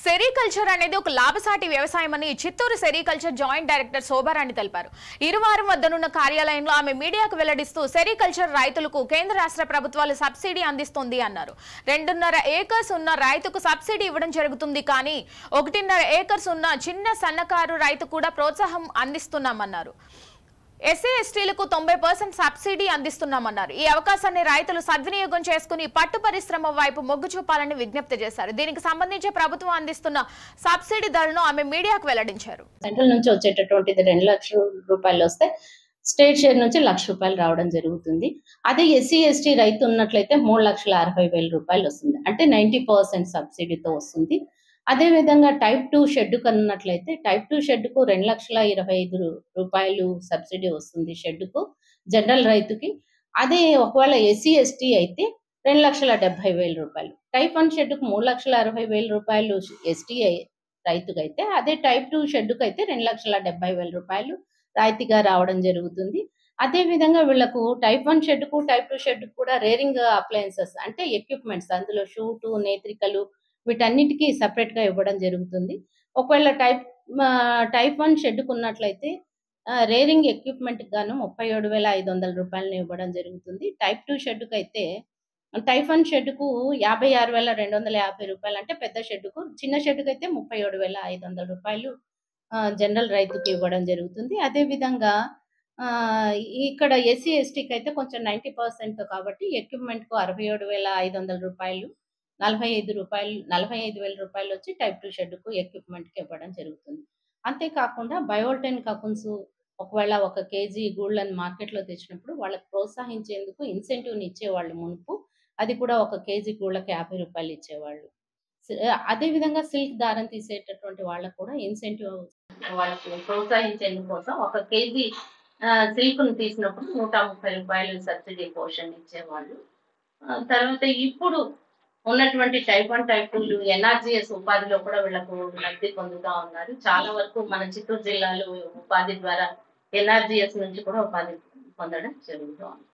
Sericulture అనేది ఒక లాభసాటి వ్యవసాయమని Chittoor sericulture joint director Shobharani తెలిపారు. ఇరువారం వద్దనున్న కార్యాలయంలో ఆమె మీడియాకు వెల్లడిస్తూ సెరికల్చర్ రైతులకు కేంద్ర రాష్ట్ర ప్రభుత్వాలు సబ్సిడీ అందిస్తుంది అన్నారు. 2.5 ఏకర్స్ ఉన్న రైతుకు సబ్సిడీ ఇవ్వడం జరుగుతుంది, కానీ 1.5 ఏకర్స్ ఉన్న చిన్న సన్నకారు రైతు కూడా ప్రోత్సాహం అందిస్తున్నామన్నారు. ఎస్సీ ఎస్టీలకు 90% సబ్సిడీ అందిస్తున్నామన్నారు. ఈ అవకాశాన్ని రైతులు సద్వినియోగం చేసుకుని పట్టు పరిశ్రమ వైపు మొగ్గు చూపాలని విజ్ఞప్తి చేశారు. దీనికి సంబంధించి ప్రభుత్వం అందిస్తున్న సబ్సిడీ ధరలను ఆమె మీడియాకు వెల్లడించారు. సెంట్రల్ నుంచి వచ్చేటటువంటిది 2 లక్షల రూపాయలు వస్తే స్టేట్ షేర్ నుంచి 1 లక్ష రూపాయలు రావడం జరుగుతుంది. అదే ఎస్సీ ఎస్టీ రైతు ఉన్నట్లయితే 3,60,000 రూపాయలు వస్తుంది. అంటే 90% సబ్సిడీతో వస్తుంది. అదే విధంగా టైప్ 2 షెడ్ కన్నట్లయితే టైప్ 2 షెడ్కు 2,25,000 రూపాయలు సబ్సిడీ వస్తుంది షెడ్కు జనరల్ రైతుకి. అదే ఒకవేళ ఎస్సీ ఎస్టీ అయితే 2,70,000 రూపాయలు. టైప్ 1 షెడ్కు 3,60,000 రూపాయలు ఎస్టీ రైతుకైతే, అదే టైప్ 2 షెడ్కు అయితే 2,70,000 రూపాయలు రాయితీగా రావడం జరుగుతుంది. అదే విధంగా వీళ్లకు టైప్ 1 షెడ్కు టైప్ 2 షెడ్కు కూడా రేరింగ్ అప్లయన్సెస్ అంటే ఎక్విప్మెంట్స్, అందులో షూటు, నేత్రికలు వీటన్నిటికీ సపరేట్గా ఇవ్వడం జరుగుతుంది. ఒకవేళ టైప్ 1 షెడ్కు ఉన్నట్లయితే రేరింగ్ ఎక్విప్మెంట్కి గాను 37,500 రూపాయలను ఇవ్వడం జరుగుతుంది. టైప్ 2 షెడ్కు అయితే టైప్ 1 షెడ్కు 56,250 రూపాయలు అంటే పెద్ద షెడ్కు, చిన్న షెడ్కు అయితే 37,500 రూపాయలు జనరల్ రైతుకి ఇవ్వడం జరుగుతుంది. అదేవిధంగా ఇక్కడ ఎస్సీ ఎస్టీకి అయితే కొంచెం 90% కాబట్టి ఎక్విప్మెంట్కు 67,500 రూపాయలు, 45,000 రూపాయలు వచ్చి టైప్ 2 షెడ్కు ఎక్విప్మెంట్కి ఇవ్వడం జరుగుతుంది. అంతేకాకుండా బయోల్టెన్ కకున్స్ ఒకవేళ 1 కేజీ గూళ్ళని మార్కెట్లో తెచ్చినప్పుడు వాళ్ళకి ప్రోత్సహించేందుకు ఇన్సెంటివ్ని ఇచ్చేవాళ్ళు మునుపు. అది కూడా 1 కేజీ గూళ్ళకి 50 రూపాయలు ఇచ్చేవాళ్ళు. అదేవిధంగా సిల్క్ దారం తీసేటటువంటి వాళ్ళకు కూడా ఇన్సెంటివ్ వాళ్ళకి ప్రోత్సహించేందుకు కోసం 1 కేజీ సిల్క్ను తీసినప్పుడు 130 రూపాయలు సబ్సిడీ పోర్షన్ ఇచ్చేవాళ్ళు. తర్వాత ఇప్పుడు ఉన్నటువంటి టైప్ 1 టైప్ 2 ఎన్ఆర్జీఎస్ ఉపాధిలో కూడా వీళ్ళకు లబ్ధి పొందుతా ఉన్నారు. చాలా వరకు మన చిత్తూరు జిల్లాలో ఉపాధి ద్వారా ఎన్ఆర్జీఎస్ నుంచి కూడా ఉపాధి పొందడం జరుగుతుంది.